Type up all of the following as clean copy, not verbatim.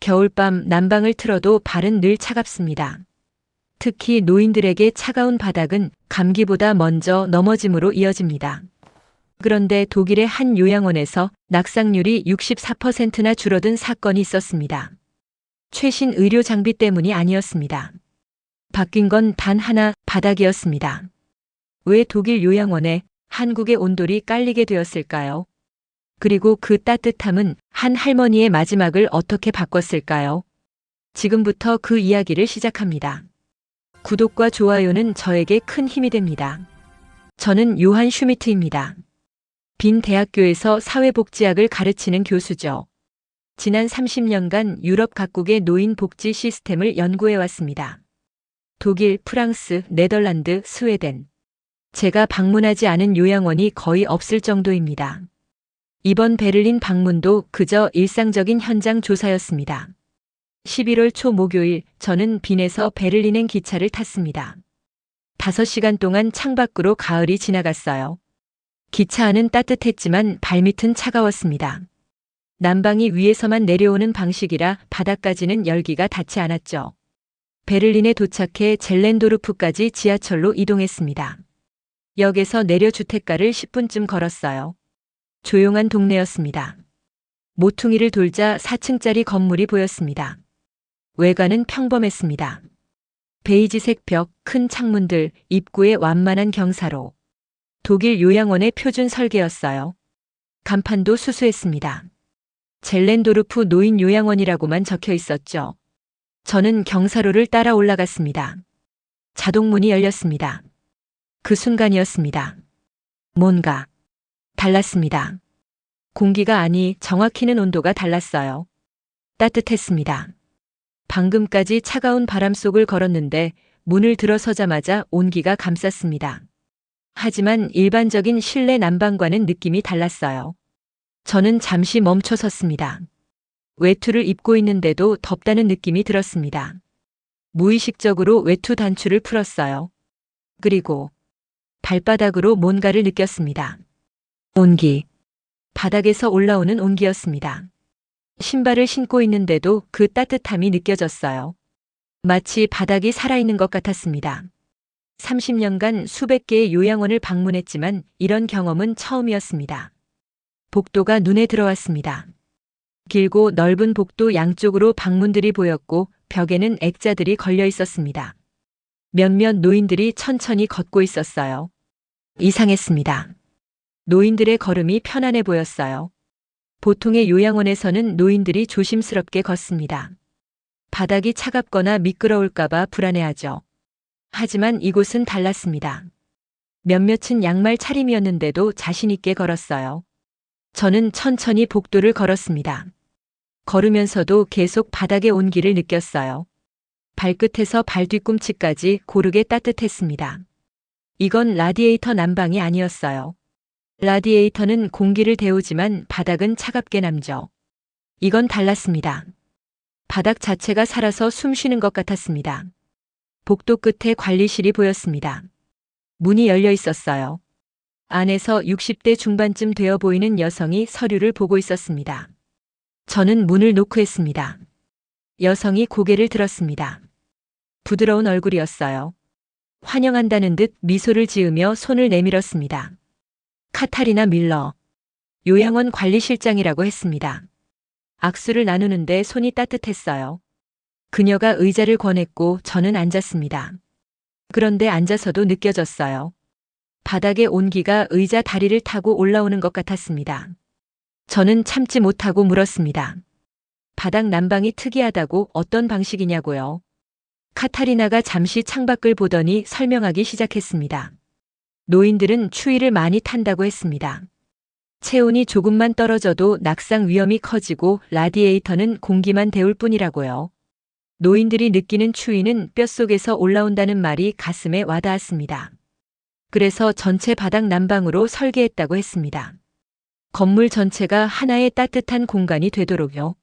겨울밤 난방을 틀어도 발은 늘 차갑습니다. 특히 노인들에게 차가운 바닥은 감기보다 먼저 넘어짐으로 이어집니다. 그런데 독일의 한 요양원에서 낙상률이 64%나 줄어든 사건이 있었습니다. 최신 의료 장비 때문이 아니었습니다. 바뀐 건 단 하나, 바닥이었습니다. 왜 독일 요양원에 한국의 온돌이 깔리게 되었을까요? 그리고 그 따뜻함은 한 할머니의 마지막을 어떻게 바꿨을까요? 지금부터 그 이야기를 시작합니다. 구독과 좋아요는 저에게 큰 힘이 됩니다. 저는 요한 슈미트입니다. 빈 대학교에서 사회복지학을 가르치는 교수죠. 지난 30년간 유럽 각국의 노인 복지 시스템을 연구해 왔습니다. 독일, 프랑스, 네덜란드, 스웨덴. 제가 방문하지 않은 요양원이 거의 없을 정도입니다. 이번 베를린 방문도 그저 일상적인 현장 조사였습니다. 11월 초 목요일 저는 빈에서 베를린행 기차를 탔습니다. 5시간 동안 창밖으로 가을이 지나갔어요. 기차 안은 따뜻했지만 발밑은 차가웠습니다. 난방이 위에서만 내려오는 방식이라 바닥까지는 열기가 닿지 않았죠. 베를린에 도착해 젤렌도르프까지 지하철로 이동했습니다. 역에서 내려 주택가를 10분쯤 걸었어요. 조용한 동네였습니다. 모퉁이를 돌자 4층짜리 건물이 보였습니다. 외관은 평범했습니다. 베이지색 벽, 큰 창문들, 입구에 완만한 경사로. 독일 요양원의 표준 설계였어요. 간판도 수수했습니다. 젤렌도르프 노인 요양원이라고만 적혀 있었죠. 저는 경사로를 따라 올라갔습니다. 자동문이 열렸습니다. 그 순간이었습니다. 뭔가 달랐습니다. 공기가 아니 정확히는 온도가 달랐어요. 따뜻했습니다. 방금까지 차가운 바람 속을 걸었는데 문을 들어서자마자 온기가 감쌌습니다. 하지만 일반적인 실내 난방과는 느낌이 달랐어요. 저는 잠시 멈춰 섰습니다. 외투를 입고 있는데도 덥다는 느낌이 들었습니다. 무의식적으로 외투 단추를 풀었어요. 그리고 발바닥으로 뭔가를 느꼈습니다. 온기. 바닥에서 올라오는 온기였습니다. 신발을 신고 있는데도 그 따뜻함이 느껴졌어요. 마치 바닥이 살아있는 것 같았습니다. 30년간 수백 개의 요양원을 방문했지만 이런 경험은 처음이었습니다. 복도가 눈에 들어왔습니다. 길고 넓은 복도 양쪽으로 방문들이 보였고 벽에는 액자들이 걸려 있었습니다. 몇몇 노인들이 천천히 걷고 있었어요. 이상했습니다. 노인들의 걸음이 편안해 보였어요. 보통의 요양원에서는 노인들이 조심스럽게 걷습니다. 바닥이 차갑거나 미끄러울까봐 불안해하죠. 하지만 이곳은 달랐습니다. 몇몇은 양말 차림이었는데도 자신있게 걸었어요. 저는 천천히 복도를 걸었습니다. 걸으면서도 계속 바닥의 온기를 느꼈어요. 발끝에서 발 뒤꿈치까지 고르게 따뜻했습니다. 이건 라디에이터 난방이 아니었어요. 라디에이터는 공기를 데우지만 바닥은 차갑게 남죠. 이건 달랐습니다. 바닥 자체가 살아서 숨 쉬는 것 같았습니다. 복도 끝에 관리실이 보였습니다. 문이 열려 있었어요. 안에서 60대 중반쯤 되어 보이는 여성이 서류를 보고 있었습니다. 저는 문을 노크했습니다. 여성이 고개를 들었습니다. 부드러운 얼굴이었어요. 환영한다는 듯 미소를 지으며 손을 내밀었습니다. 카타리나 밀러, 요양원 관리실장이라고 했습니다. 악수를 나누는데 손이 따뜻했어요. 그녀가 의자를 권했고 저는 앉았습니다. 그런데 앉아서도 느껴졌어요. 바닥의 온기가 의자 다리를 타고 올라오는 것 같았습니다. 저는 참지 못하고 물었습니다. 바닥 난방이 특이하다고 어떤 방식이냐고요? 카타리나가 잠시 창밖을 보더니 설명하기 시작했습니다. 노인들은 추위를 많이 탄다고 했습니다. 체온이 조금만 떨어져도 낙상 위험이 커지고 라디에이터는 공기만 데울 뿐이라고요. 노인들이 느끼는 추위는 뼛속에서 올라온다는 말이 가슴에 와닿았습니다. 그래서 전체 바닥 난방으로 설계했다고 했습니다. 건물 전체가 하나의 따뜻한 공간이 되도록요.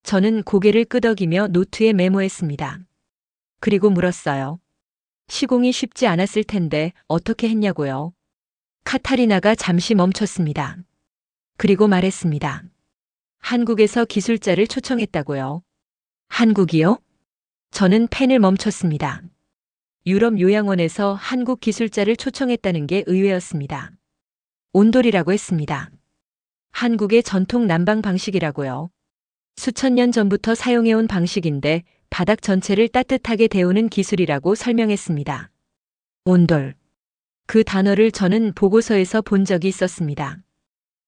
저는 고개를 끄덕이며 노트에 메모했습니다. 그리고 물었어요. 시공이 쉽지 않았을 텐데 어떻게 했냐고요? 카타리나가 잠시 멈췄습니다. 그리고 말했습니다. 한국에서 기술자를 초청했다고요. 한국이요? 저는 펜을 멈췄습니다. 유럽 요양원에서 한국 기술자를 초청했다는 게 의외였습니다. 온돌이라고 했습니다. 한국의 전통 난방 방식이라고요. 수천 년 전부터 사용해온 방식인데 바닥 전체를 따뜻하게 데우는 기술이라고 설명했습니다. 온돌. 그 단어를 저는 보고서에서 본 적이 있었습니다.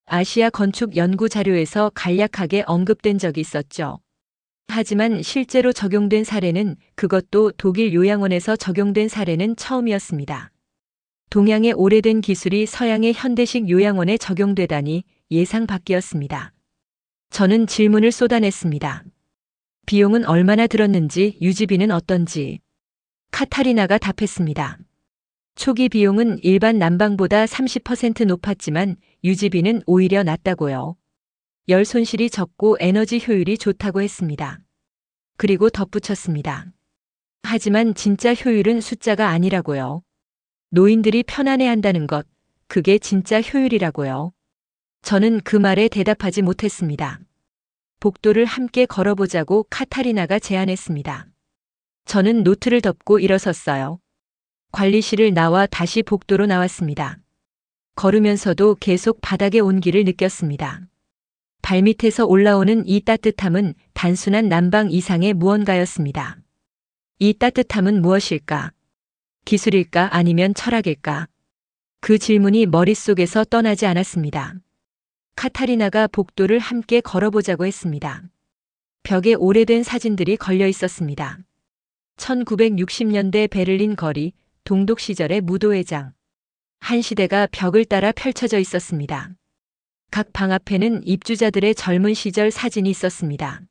아시아 건축 연구 자료에서 간략하게 언급된 적이 있었죠. 하지만 실제로 적용된 사례는, 그것도 독일 요양원에서 적용된 사례는 처음이었습니다. 동양의 오래된 기술이 서양의 현대식 요양원에 적용되다니 예상 밖이었습니다. 저는 질문을 쏟아냈습니다. 비용은 얼마나 들었는지, 유지비는 어떤지. 카타리나가 답했습니다. 초기 비용은 일반 난방보다 30% 높았지만 유지비는 오히려 낮다고요. 열 손실이 적고 에너지 효율이 좋다고 했습니다. 그리고 덧붙였습니다. 하지만 진짜 효율은 숫자가 아니라고요. 노인들이 편안해한다는 것, 그게 진짜 효율이라고요. 저는 그 말에 대답하지 못했습니다. 복도를 함께 걸어보자고 카타리나가 제안했습니다. 저는 노트를 덮고 일어섰어요. 관리실을 나와 다시 복도로 나왔습니다. 걸으면서도 계속 바닥의 온기를 느꼈습니다. 발밑에서 올라오는 이 따뜻함은 단순한 난방 이상의 무언가였습니다. 이 따뜻함은 무엇일까? 기술일까 아니면 철학일까? 그 질문이 머릿속에서 떠나지 않았습니다. 카타리나가 복도를 함께 걸어보자고 했습니다. 벽에 오래된 사진들이 걸려 있었습니다. 1960년대 베를린 거리, 동독 시절의 무도회장. 한 시대가 벽을 따라 펼쳐져 있었습니다. 각 방 앞에는 입주자들의 젊은 시절 사진이 있었습니다.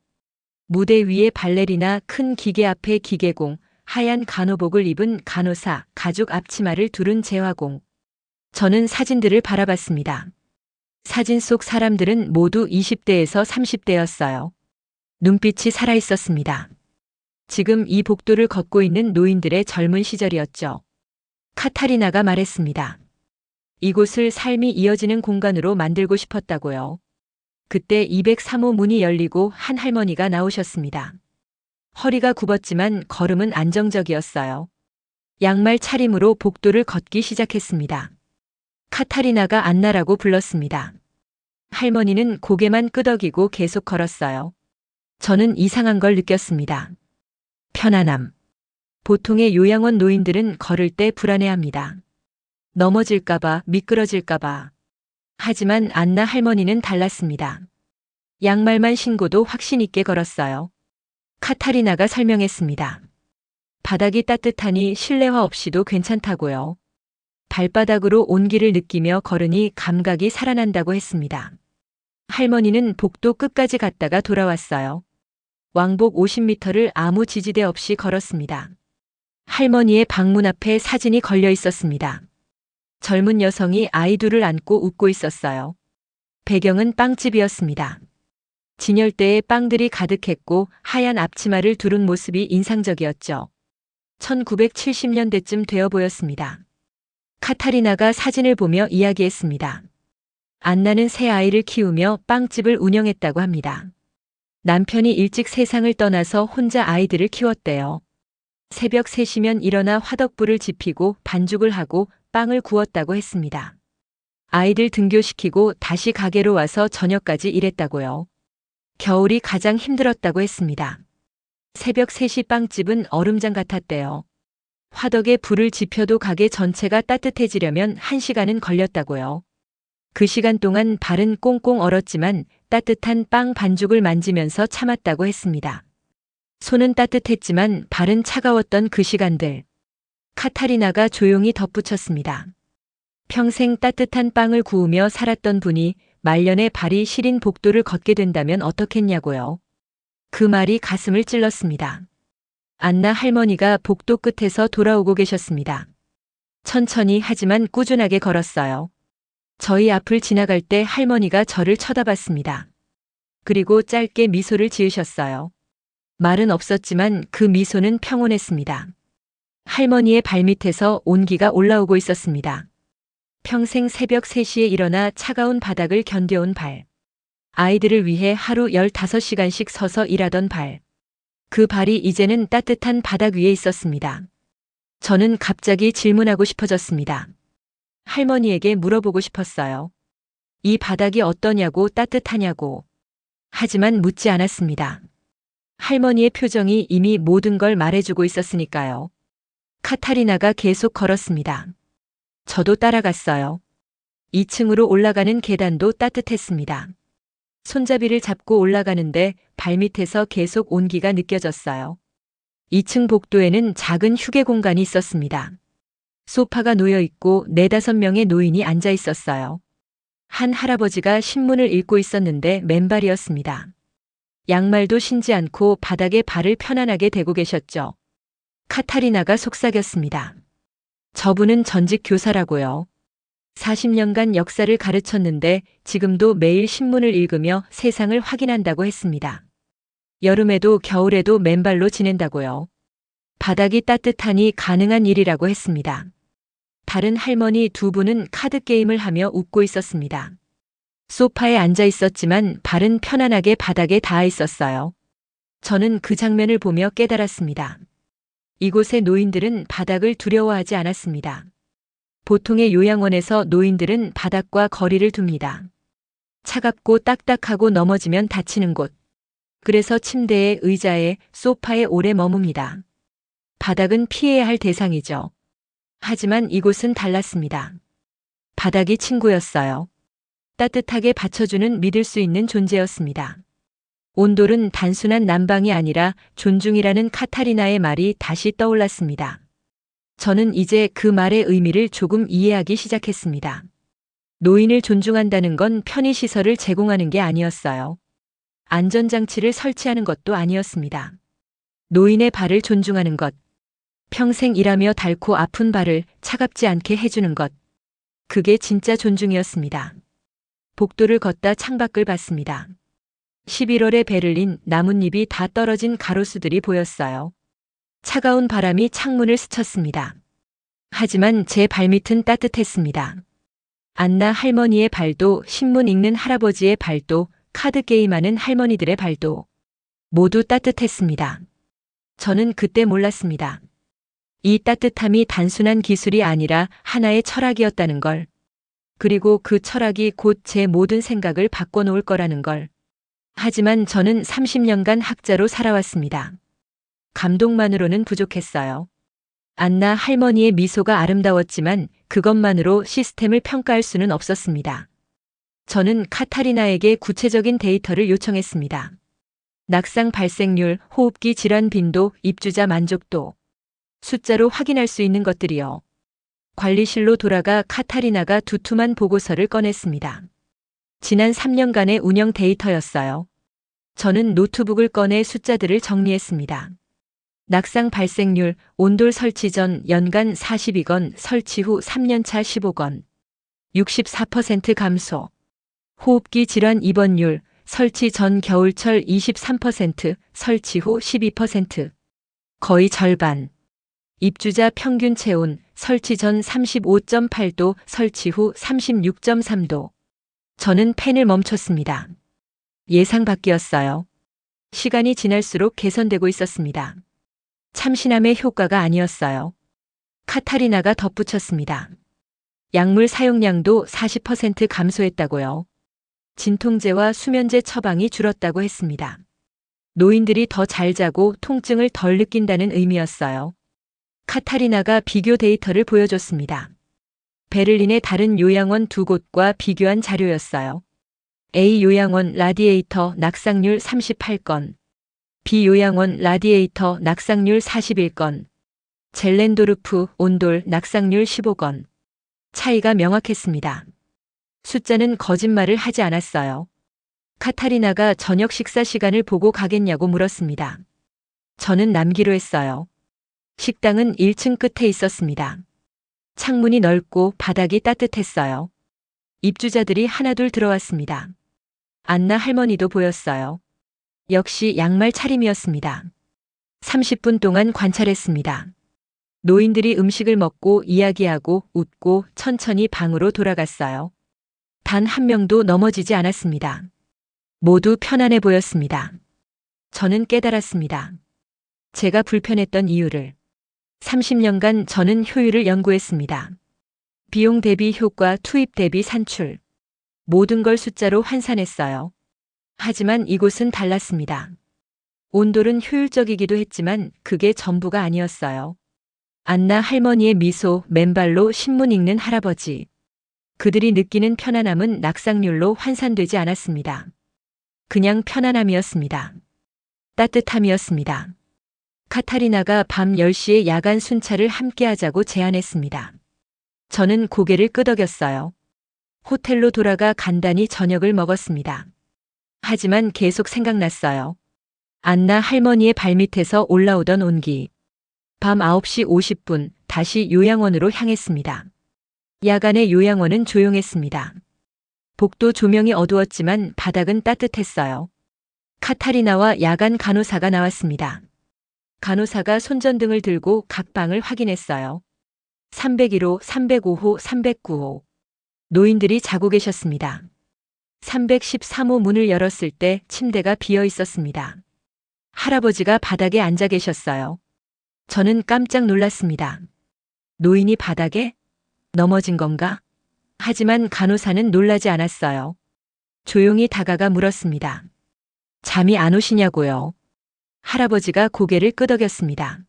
무대 위에 발레리나, 큰 기계 앞에 기계공, 하얀 간호복을 입은 간호사, 가죽 앞치마를 두른 재화공. 저는 사진들을 바라봤습니다. 사진 속 사람들은 모두 20대에서 30대였어요. 눈빛이 살아있었습니다. 지금 이 복도를 걷고 있는 노인들의 젊은 시절이었죠. 카타리나가 말했습니다. 이곳을 삶이 이어지는 공간으로 만들고 싶었다고요. 그때 203호 문이 열리고 한 할머니가 나오셨습니다. 허리가 굽었지만 걸음은 안정적이었어요. 양말 차림으로 복도를 걷기 시작했습니다. 카타리나가 안나라고 불렀습니다. 할머니는 고개만 끄덕이고 계속 걸었어요. 저는 이상한 걸 느꼈습니다. 편안함. 보통의 요양원 노인들은 걸을 때 불안해합니다. 넘어질까봐, 미끄러질까봐. 하지만 안나 할머니는 달랐습니다. 양말만 신고도 확신 있게 걸었어요. 카타리나가 설명했습니다. 바닥이 따뜻하니 실내화 없이도 괜찮다고요. 발바닥으로 온기를 느끼며 걸으니 감각이 살아난다고 했습니다. 할머니는 복도 끝까지 갔다가 돌아왔어요. 왕복 50m를 아무 지지대 없이 걸었습니다. 할머니의 방문 앞에 사진이 걸려 있었습니다. 젊은 여성이 아이 둘을 안고 웃고 있었어요. 배경은 빵집이었습니다. 진열대에 빵들이 가득했고 하얀 앞치마를 두른 모습이 인상적이었죠. 1970년대쯤 되어 보였습니다. 카타리나가 사진을 보며 이야기했습니다. 안나는 새 아이를 키우며 빵집을 운영했다고 합니다. 남편이 일찍 세상을 떠나서 혼자 아이들을 키웠대요. 새벽 3시면 일어나 화덕불을 지피고 반죽을 하고 빵을 구웠다고 했습니다. 아이들 등교시키고 다시 가게로 와서 저녁까지 일했다고요. 겨울이 가장 힘들었다고 했습니다. 새벽 3시 빵집은 얼음장 같았대요. 화덕에 불을 지펴도 가게 전체가 따뜻해지려면 1시간은 걸렸다고요. 그 시간 동안 발은 꽁꽁 얼었지만 따뜻한 빵 반죽을 만지면서 참았다고 했습니다. 손은 따뜻했지만 발은 차가웠던 그 시간들. 카타리나가 조용히 덧붙였습니다. 평생 따뜻한 빵을 구우며 살았던 분이 말년에 발이 시린 복도를 걷게 된다면 어떻겠냐고요. 그 말이 가슴을 찔렀습니다. 안나 할머니가 복도 끝에서 돌아오고 계셨습니다. 천천히 하지만 꾸준하게 걸었어요. 저희 앞을 지나갈 때 할머니가 저를 쳐다봤습니다. 그리고 짧게 미소를 지으셨어요. 말은 없었지만 그 미소는 평온했습니다. 할머니의 발밑에서 온기가 올라오고 있었습니다. 평생 새벽 3시에 일어나 차가운 바닥을 견뎌온 발. 아이들을 위해 하루 15시간씩 서서 일하던 발. 그 발이 이제는 따뜻한 바닥 위에 있었습니다. 저는 갑자기 질문하고 싶어졌습니다. 할머니에게 물어보고 싶었어요. 이 바닥이 어떠냐고, 따뜻하냐고. 하지만 묻지 않았습니다. 할머니의 표정이 이미 모든 걸 말해주고 있었으니까요. 카타리나가 계속 걸었습니다. 저도 따라갔어요. 2층으로 올라가는 계단도 따뜻했습니다. 손잡이를 잡고 올라가는데 발밑에서 계속 온기가 느껴졌어요. 2층 복도에는 작은 휴게 공간이 있었습니다. 소파가 놓여 있고 4~5명의 노인이 앉아 있었어요. 한 할아버지가 신문을 읽고 있었는데 맨발이었습니다. 양말도 신지 않고 바닥에 발을 편안하게 대고 계셨죠. 카타리나가 속삭였습니다. 저분은 전직 교사라고요. 40년간 역사를 가르쳤는데 지금도 매일 신문을 읽으며 세상을 확인한다고 했습니다. 여름에도 겨울에도 맨발로 지낸다고요. 바닥이 따뜻하니 가능한 일이라고 했습니다. 다른 할머니 2분은 카드게임을 하며 웃고 있었습니다. 소파에 앉아 있었지만 발은 편안하게 바닥에 닿아 있었어요. 저는 그 장면을 보며 깨달았습니다. 이곳의 노인들은 바닥을 두려워하지 않았습니다. 보통의 요양원에서 노인들은 바닥과 거리를 둡니다. 차갑고 딱딱하고 넘어지면 다치는 곳. 그래서 침대에, 의자에, 소파에 오래 머뭅니다. 바닥은 피해야 할 대상이죠. 하지만 이곳은 달랐습니다. 바닥이 친구였어요. 따뜻하게 받쳐주는 믿을 수 있는 존재였습니다. 온돌은 단순한 난방이 아니라 존중이라는 카타리나의 말이 다시 떠올랐습니다. 저는 이제 그 말의 의미를 조금 이해하기 시작했습니다. 노인을 존중한다는 건 편의시설을 제공하는 게 아니었어요. 안전장치를 설치하는 것도 아니었습니다. 노인의 발을 존중하는 것, 평생 일하며 닳고 아픈 발을 차갑지 않게 해주는 것, 그게 진짜 존중이었습니다. 복도를 걷다 창밖을 봤습니다. 11월의 베를린, 나뭇잎이 다 떨어진 가로수들이 보였어요. 차가운 바람이 창문을 스쳤습니다. 하지만 제 발밑은 따뜻했습니다. 안나 할머니의 발도, 신문 읽는 할아버지의 발도, 카드게임하는 할머니들의 발도 모두 따뜻했습니다. 저는 그때 몰랐습니다. 이 따뜻함이 단순한 기술이 아니라 하나의 철학이었다는 걸. 그리고 그 철학이 곧 제 모든 생각을 바꿔놓을 거라는 걸. 하지만 저는 30년간 학자로 살아왔습니다. 감동만으로는 부족했어요. 안나 할머니의 미소가 아름다웠지만 그것만으로 시스템을 평가할 수는 없었습니다. 저는 카타리나에게 구체적인 데이터를 요청했습니다. 낙상 발생률, 호흡기 질환 빈도, 입주자 만족도. 숫자로 확인할 수 있는 것들이요. 관리실로 돌아가 카타리나가 두툼한 보고서를 꺼냈습니다. 지난 3년간의 운영 데이터였어요. 저는 노트북을 꺼내 숫자들을 정리했습니다. 낙상 발생률, 온돌 설치 전 연간 42건, 설치 후 3년차 15건. 64% 감소. 호흡기 질환 입원율, 설치 전 겨울철 23%, 설치 후 12%. 거의 절반. 입주자 평균 체온, 설치 전 35.8도, 설치 후 36.3도. 저는 펜을 멈췄습니다. 예상 밖이었어요. 시간이 지날수록 개선되고 있었습니다. 참신함의 효과가 아니었어요. 카타리나가 덧붙였습니다. 약물 사용량도 40% 감소했다고요. 진통제와 수면제 처방이 줄었다고 했습니다. 노인들이 더 잘 자고 통증을 덜 느낀다는 의미였어요. 카타리나가 비교 데이터를 보여줬습니다. 베를린의 다른 요양원 2곳과 비교한 자료였어요. A 요양원 라디에이터 낙상률 38건, B 요양원 라디에이터 낙상률 41건, 젤렌도르프 온돌 낙상률 15건. 차이가 명확했습니다. 숫자는 거짓말을 하지 않았어요. 카타리나가 저녁 식사 시간을 보고 가겠냐고 물었습니다. 저는 남기로 했어요. 식당은 1층 끝에 있었습니다. 창문이 넓고 바닥이 따뜻했어요. 입주자들이 하나둘 들어왔습니다. 안나 할머니도 보였어요. 역시 양말 차림이었습니다. 30분 동안 관찰했습니다. 노인들이 음식을 먹고 이야기하고 웃고 천천히 방으로 돌아갔어요. 단 한 명도 넘어지지 않았습니다. 모두 편안해 보였습니다. 저는 깨달았습니다. 제가 불편했던 이유를. 30년간 저는 효율을 연구했습니다. 비용 대비 효과, 투입 대비 산출. 모든 걸 숫자로 환산했어요. 하지만 이곳은 달랐습니다. 온돌은 효율적이기도 했지만 그게 전부가 아니었어요. 안나 할머니의 미소, 맨발로 신문 읽는 할아버지. 그들이 느끼는 편안함은 낙상률로 환산되지 않았습니다. 그냥 편안함이었습니다. 따뜻함이었습니다. 카타리나가 밤 10시에 야간 순찰을 함께 하자고 제안했습니다. 저는 고개를 끄덕였어요. 호텔로 돌아가 간단히 저녁을 먹었습니다. 하지만 계속 생각났어요. 안나 할머니의 발밑에서 올라오던 온기. 밤 9시 50분 다시 요양원으로 향했습니다. 야간의 요양원은 조용했습니다. 복도 조명이 어두웠지만 바닥은 따뜻했어요. 카타리나와 야간 간호사가 나왔습니다. 간호사가 손전등을 들고 각 방을 확인했어요. 301호, 305호, 309호. 노인들이 자고 계셨습니다. 313호 문을 열었을 때 침대가 비어 있었습니다. 할아버지가 바닥에 앉아 계셨어요. 저는 깜짝 놀랐습니다. 노인이 바닥에 넘어진 건가? 하지만 간호사는 놀라지 않았어요. 조용히 다가가 물었습니다. 잠이 안 오시냐고요? 할아버지가 고개를 끄덕였습니다.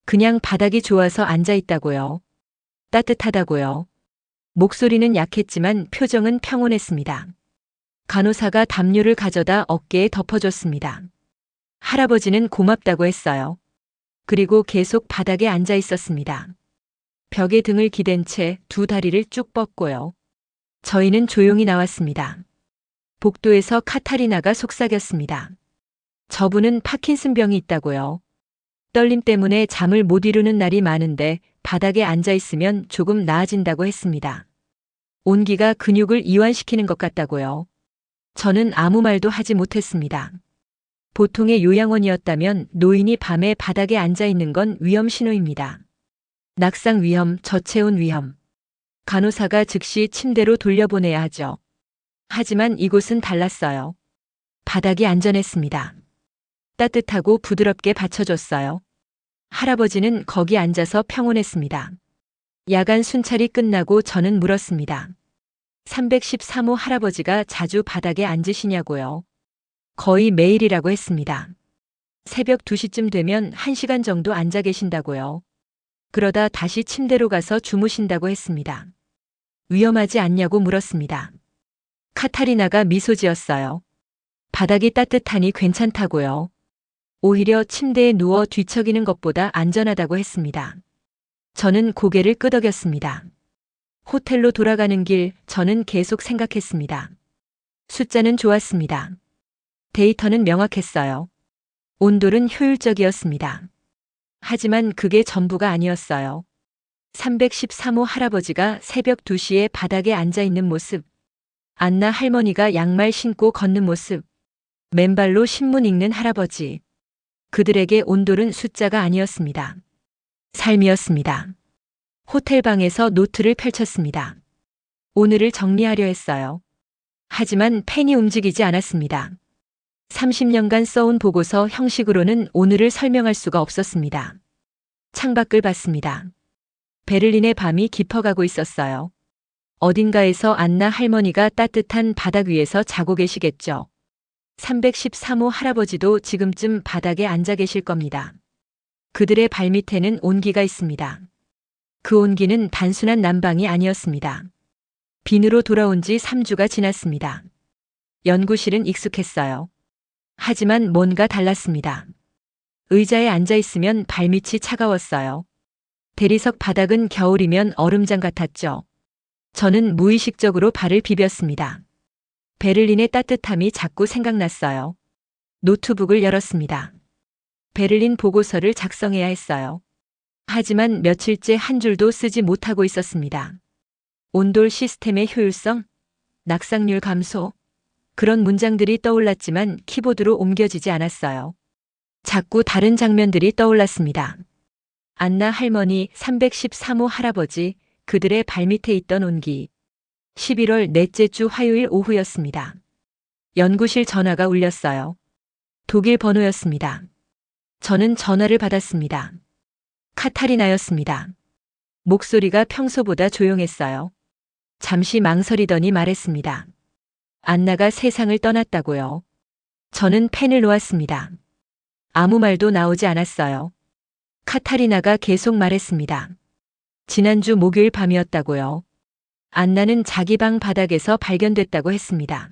그냥 바닥이 좋아서 앉아 있다고요. 따뜻하다고요. 목소리는 약했지만 표정은 평온했습니다. 간호사가 담요를 가져다 어깨에 덮어줬습니다. 할아버지는 고맙다고 했어요. 그리고 계속 바닥에 앉아 있었습니다. 벽에 등을 기댄 채 두 다리를 쭉 뻗고요. 저희는 조용히 나왔습니다. 복도에서 카타리나가 속삭였습니다. 저분은 파킨슨병이 있다고요. 떨림 때문에 잠을 못 이루는 날이 많은데 바닥에 앉아 있으면 조금 나아진다고 했습니다. 온기가 근육을 이완시키는 것 같다고요. 저는 아무 말도 하지 못했습니다. 보통의 요양원이었다면 노인이 밤에 바닥에 앉아 있는 건 위험 신호입니다. 낙상 위험, 저체온 위험. 간호사가 즉시 침대로 돌려보내야 하죠. 하지만 이곳은 달랐어요. 바닥이 안전했습니다. 따뜻하고 부드럽게 받쳐줬어요. 할아버지는 거기 앉아서 평온했습니다. 야간 순찰이 끝나고 저는 물었습니다. 313호 할아버지가 자주 바닥에 앉으시냐고요. 거의 매일이라고 했습니다. 새벽 2시쯤 되면 1시간 정도 앉아 계신다고요. 그러다 다시 침대로 가서 주무신다고 했습니다. 위험하지 않냐고 물었습니다. 카타리나가 미소 지었어요. 바닥이 따뜻하니 괜찮다고요. 오히려 침대에 누워 뒤척이는 것보다 안전하다고 했습니다. 저는 고개를 끄덕였습니다. 호텔로 돌아가는 길 저는 계속 생각했습니다. 숫자는 좋았습니다. 데이터는 명확했어요. 온돌은 효율적이었습니다. 하지만 그게 전부가 아니었어요. 313호 할아버지가 새벽 2시에 바닥에 앉아 있는 모습, 안나 할머니가 양말 신고 걷는 모습, 맨발로 신문 읽는 할아버지. 그들에게 온돌은 숫자가 아니었습니다. 삶이었습니다. 호텔 방에서 노트를 펼쳤습니다. 오늘을 정리하려 했어요. 하지만 펜이 움직이지 않았습니다. 30년간 써온 보고서 형식으로는 오늘을 설명할 수가 없었습니다. 창밖을 봤습니다. 베를린의 밤이 깊어가고 있었어요. 어딘가에서 안나 할머니가 따뜻한 바닥 위에서 자고 계시겠죠. 313호 할아버지도 지금쯤 바닥에 앉아 계실 겁니다. 그들의 발밑에는 온기가 있습니다. 그 온기는 단순한 난방이 아니었습니다. 빈으로 돌아온 지 3주가 지났습니다. 연구실은 익숙했어요. 하지만 뭔가 달랐습니다. 의자에 앉아 있으면 발밑이 차가웠어요. 대리석 바닥은 겨울이면 얼음장 같았죠. 저는 무의식적으로 발을 비볐습니다. 베를린의 따뜻함이 자꾸 생각났어요. 노트북을 열었습니다. 베를린 보고서를 작성해야 했어요. 하지만 며칠째 한 줄도 쓰지 못하고 있었습니다. 온돌 시스템의 효율성, 낙상률 감소, 그런 문장들이 떠올랐지만 키보드로 옮겨지지 않았어요. 자꾸 다른 장면들이 떠올랐습니다. 안나 할머니, 313호 할아버지, 그들의 발밑에 있던 온기. 11월 넷째 주 화요일 오후였습니다. 연구실 전화가 울렸어요. 독일 번호였습니다. 저는 전화를 받았습니다. 카타리나였습니다. 목소리가 평소보다 조용했어요. 잠시 망설이더니 말했습니다. 안나가 세상을 떠났다고요. 저는 펜을 놓았습니다. 아무 말도 나오지 않았어요. 카타리나가 계속 말했습니다. 지난주 목요일 밤이었다고요. 안나는 자기 방 바닥에서 발견됐다고 했습니다.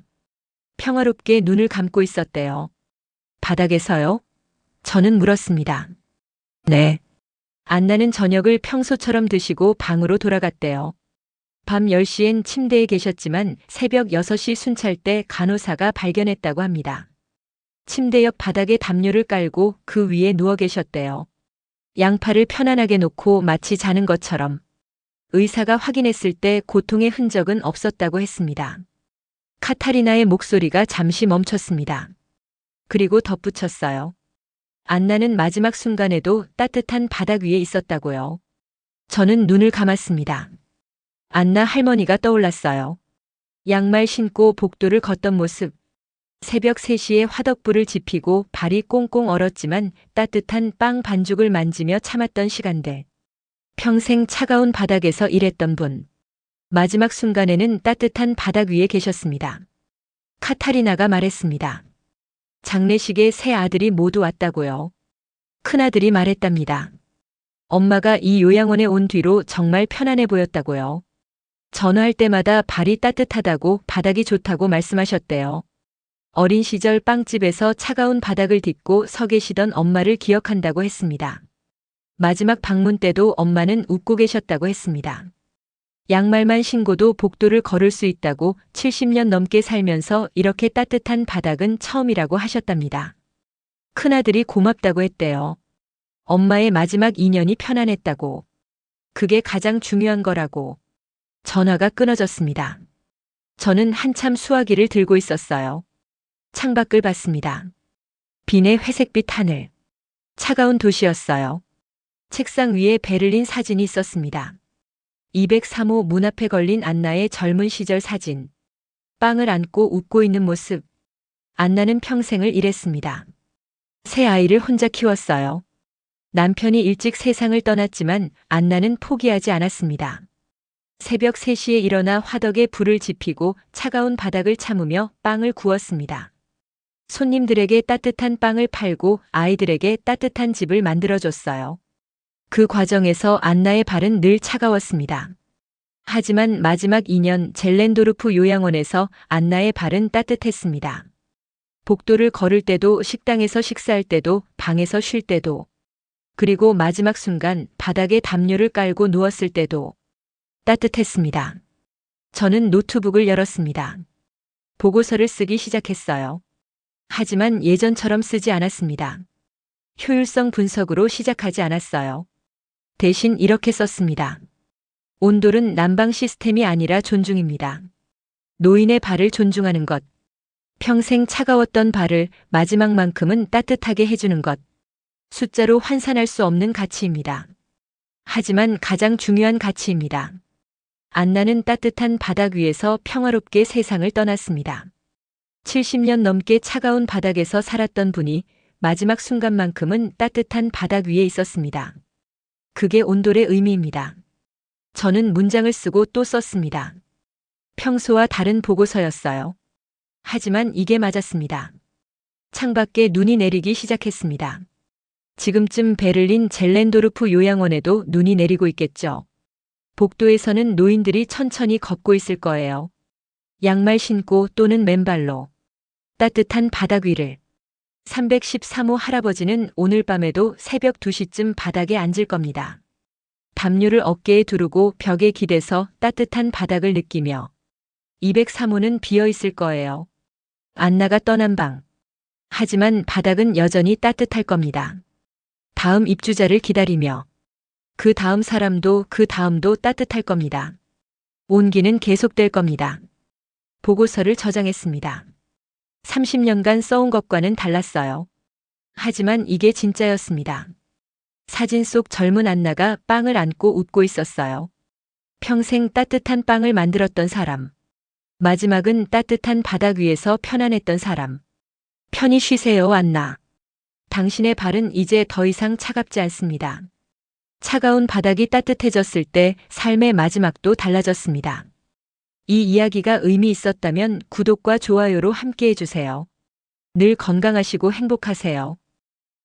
평화롭게 눈을 감고 있었대요. 바닥에서요? 저는 물었습니다. 네. 안나는 저녁을 평소처럼 드시고 방으로 돌아갔대요. 밤 10시엔 침대에 계셨지만 새벽 6시 순찰 때 간호사가 발견했다고 합니다. 침대 옆 바닥에 담요를 깔고 그 위에 누워 계셨대요. 양팔을 편안하게 놓고 마치 자는 것처럼. 의사가 확인했을 때 고통의 흔적은 없었다고 했습니다. 카타리나의 목소리가 잠시 멈췄습니다. 그리고 덧붙였어요. 안나는 마지막 순간에도 따뜻한 바닥 위에 있었다고요. 저는 눈을 감았습니다. 안나 할머니가 떠올랐어요. 양말 신고 복도를 걷던 모습. 새벽 3시에 화덕불을 지피고 발이 꽁꽁 얼었지만 따뜻한 빵 반죽을 만지며 참았던 시간들. 평생 차가운 바닥에서 일했던 분. 마지막 순간에는 따뜻한 바닥 위에 계셨습니다. 카타리나가 말했습니다. 장례식에 세 아들이 모두 왔다고요. 큰아들이 말했답니다. 엄마가 이 요양원에 온 뒤로 정말 편안해 보였다고요. 전화할 때마다 발이 따뜻하다고 바닥이 좋다고 말씀하셨대요. 어린 시절 빵집에서 차가운 바닥을 딛고 서 계시던 엄마를 기억한다고 했습니다. 마지막 방문 때도 엄마는 웃고 계셨다고 했습니다. 양말만 신고도 복도를 걸을 수 있다고 70년 넘게 살면서 이렇게 따뜻한 바닥은 처음이라고 하셨답니다. 큰아들이 고맙다고 했대요. 엄마의 마지막 2년이 편안했다고. 그게 가장 중요한 거라고. 전화가 끊어졌습니다. 저는 한참 수화기를 들고 있었어요. 창밖을 봤습니다. 빈의 회색빛 하늘. 차가운 도시였어요. 책상 위에 베를린 사진이 있었습니다. 203호 문 앞에 걸린 안나의 젊은 시절 사진. 빵을 안고 웃고 있는 모습. 안나는 평생을 일했습니다. 세 아이를 혼자 키웠어요. 남편이 일찍 세상을 떠났지만 안나는 포기하지 않았습니다. 새벽 3시에 일어나 화덕에 불을 지피고 차가운 바닥을 참으며 빵을 구웠습니다. 손님들에게 따뜻한 빵을 팔고 아이들에게 따뜻한 집을 만들어줬어요. 그 과정에서 안나의 발은 늘 차가웠습니다. 하지만 마지막 2년 젤렌도르프 요양원에서 안나의 발은 따뜻했습니다. 복도를 걸을 때도 식당에서 식사할 때도 방에서 쉴 때도 그리고 마지막 순간 바닥에 담요를 깔고 누웠을 때도 따뜻했습니다. 저는 노트북을 열었습니다. 보고서를 쓰기 시작했어요. 하지만 예전처럼 쓰지 않았습니다. 효율성 분석으로 시작하지 않았어요. 대신 이렇게 썼습니다. 온돌은 난방 시스템이 아니라 존중입니다. 노인의 발을 존중하는 것. 평생 차가웠던 발을 마지막만큼은 따뜻하게 해주는 것. 숫자로 환산할 수 없는 가치입니다. 하지만 가장 중요한 가치입니다. 안나는 따뜻한 바닥 위에서 평화롭게 세상을 떠났습니다. 70년 넘게 차가운 바닥에서 살았던 분이 마지막 순간만큼은 따뜻한 바닥 위에 있었습니다. 그게 온돌의 의미입니다. 저는 문장을 쓰고 또 썼습니다. 평소와 다른 보고서였어요. 하지만 이게 맞았습니다. 창밖에 눈이 내리기 시작했습니다. 지금쯤 베를린 젤렌도르프 요양원에도 눈이 내리고 있겠죠. 복도에서는 노인들이 천천히 걷고 있을 거예요. 양말 신고 또는 맨발로. 따뜻한 바닥 위를. 313호 할아버지는 오늘 밤에도 새벽 2시쯤 바닥에 앉을 겁니다. 담요를 어깨에 두르고 벽에 기대서 따뜻한 바닥을 느끼며. 203호는 비어 있을 거예요. 안나가 떠난 방. 하지만 바닥은 여전히 따뜻할 겁니다. 다음 입주자를 기다리며. 그 다음 사람도 그 다음도 따뜻할 겁니다. 온기는 계속될 겁니다. 보고서를 저장했습니다. 30년간 써온 것과는 달랐어요. 하지만 이게 진짜였습니다. 사진 속 젊은 안나가 빵을 안고 웃고 있었어요. 평생 따뜻한 빵을 만들었던 사람. 마지막은 따뜻한 바닥 위에서 편안했던 사람. 편히 쉬세요, 안나. 당신의 발은 이제 더 이상 차갑지 않습니다. 차가운 바닥이 따뜻해졌을 때 삶의 마지막도 달라졌습니다. 이 이야기가 의미 있었다면 구독과 좋아요로 함께 해주세요. 늘 건강하시고 행복하세요.